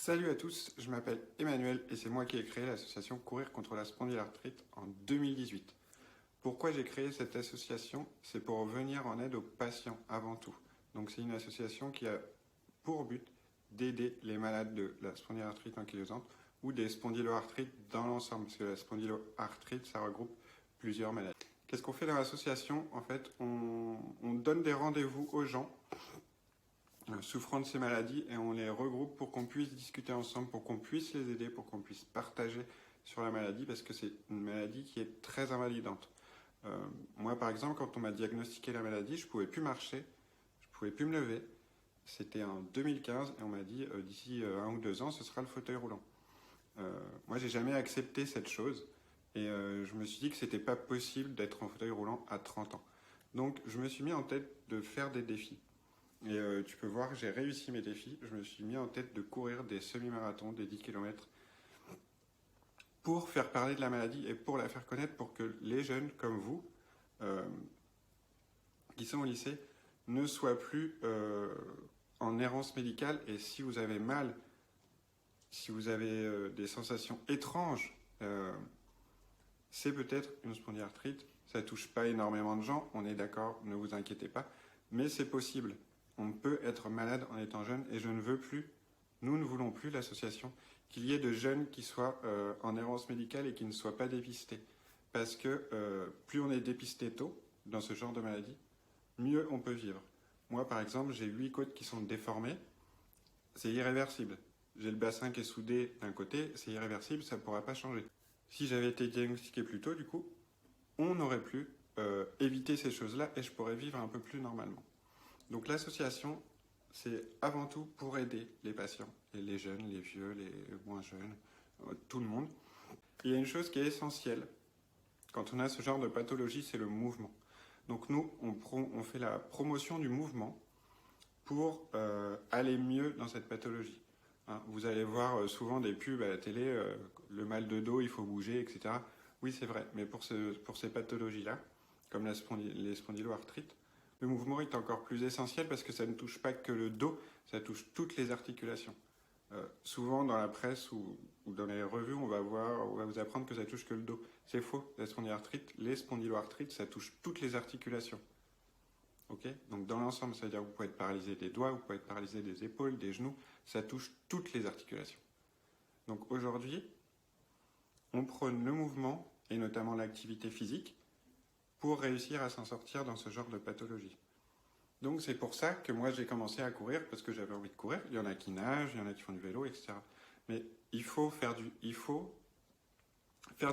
Salut à tous, je m'appelle Emmanuel et c'est moi qui ai créé l'association Courir contre la spondylarthrite en 2018. Pourquoi j'ai créé cette association? C'est pour venir en aide aux patients avant tout. Donc c'est une association qui a pour but d'aider les malades de la spondylarthrite ankylosante ou des spondyloarthrites dans l'ensemble, parce que la spondyloarthrite, ça regroupe plusieurs maladies. Qu'est-ce qu'on fait dans l'association? En fait, on donne des rendez-vous aux gens souffrant de ces maladies et on les regroupe pour qu'on puisse discuter ensemble, pour qu'on puisse les aider, pour qu'on puisse partager sur la maladie parce que c'est une maladie qui est très invalidante. Moi par exemple, quand on m'a diagnostiqué la maladie, je ne pouvais plus marcher, je ne pouvais plus me lever. C'était en 2015 et on m'a dit d'ici 1 ou 2 ans ce sera le fauteuil roulant. Moi j'ai jamais accepté cette chose et je me suis dit que c'était pas possible d'être en fauteuil roulant à 30 ans. Donc je me suis mis en tête de faire des défis. Et tu peux voir que j'ai réussi mes défis. Je me suis mis en tête de courir des semi-marathons, des 10 km, pour faire parler de la maladie et pour la faire connaître, pour que les jeunes comme vous, qui sont au lycée, ne soient plus en errance médicale. Et si vous avez mal, si vous avez des sensations étranges, c'est peut-être une spondylarthrite. Ça ne touche pas énormément de gens, on est d'accord, ne vous inquiétez pas, mais c'est possible. On peut être malade en étant jeune et je ne veux plus, nous ne voulons plus l'association, qu'il y ait de jeunes qui soient en errance médicale et qui ne soient pas dépistés. Parce que plus on est dépisté tôt dans ce genre de maladie, mieux on peut vivre. Moi par exemple, j'ai 8 côtes qui sont déformées, c'est irréversible. J'ai le bassin qui est soudé d'un côté, c'est irréversible, ça ne pourra pas changer. Si j'avais été diagnostiqué plus tôt, du coup, on aurait pu éviter ces choses-là et je pourrais vivre un peu plus normalement. Donc l'association, c'est avant tout pour aider les patients, les jeunes, les vieux, les moins jeunes, tout le monde. Il y a une chose qui est essentielle quand on a ce genre de pathologie, c'est le mouvement. Donc nous, on fait la promotion du mouvement pour aller mieux dans cette pathologie. Hein, vous allez voir souvent des pubs à la télé, le mal de dos, il faut bouger, etc. Oui, c'est vrai, mais pour ces pathologies-là, comme les spondyloarthrites, le mouvement est encore plus essentiel parce que ça ne touche pas que le dos, ça touche toutes les articulations. Souvent dans la presse ou dans les revues, on va vous apprendre que ça touche que le dos. C'est faux, la spondylarthrite, les spondyloarthrites, ça touche toutes les articulations. Okay, donc dans l'ensemble, ça veut dire que vous pouvez être paralysé des doigts, vous pouvez être paralysé des épaules, des genoux, ça touche toutes les articulations. Donc aujourd'hui, on prône le mouvement et notamment l'activité physique pour réussir à s'en sortir dans ce genre de pathologie. Donc c'est pour ça que moi j'ai commencé à courir parce que j'avais envie de courir. Il y en a qui nagent, il y en a qui font du vélo, etc. Mais il faut faire du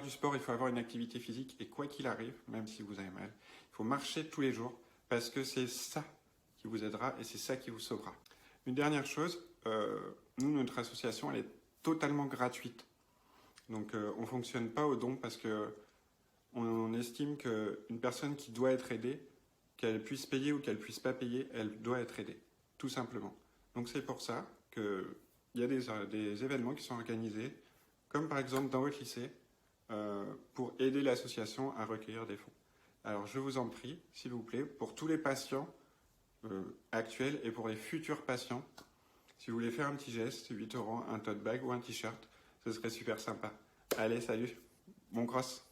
sport, il faut avoir une activité physique et quoi qu'il arrive, même si vous avez mal, il faut marcher tous les jours parce que c'est ça qui vous aidera et c'est ça qui vous sauvera. Une dernière chose, nous, notre association, elle est totalement gratuite. Donc on ne fonctionne pas au don parce que on estime qu'une personne qui doit être aidée, qu'elle puisse payer ou qu'elle puisse pas payer, elle doit être aidée, tout simplement. Donc c'est pour ça qu'il y a des événements qui sont organisés, comme par exemple dans votre lycée, pour aider l'association à recueillir des fonds. Alors je vous en prie, s'il vous plaît, pour tous les patients actuels et pour les futurs patients, si vous voulez faire un petit geste, 8 €, un tote bag ou un t-shirt, ce serait super sympa. Allez, salut, bon cross!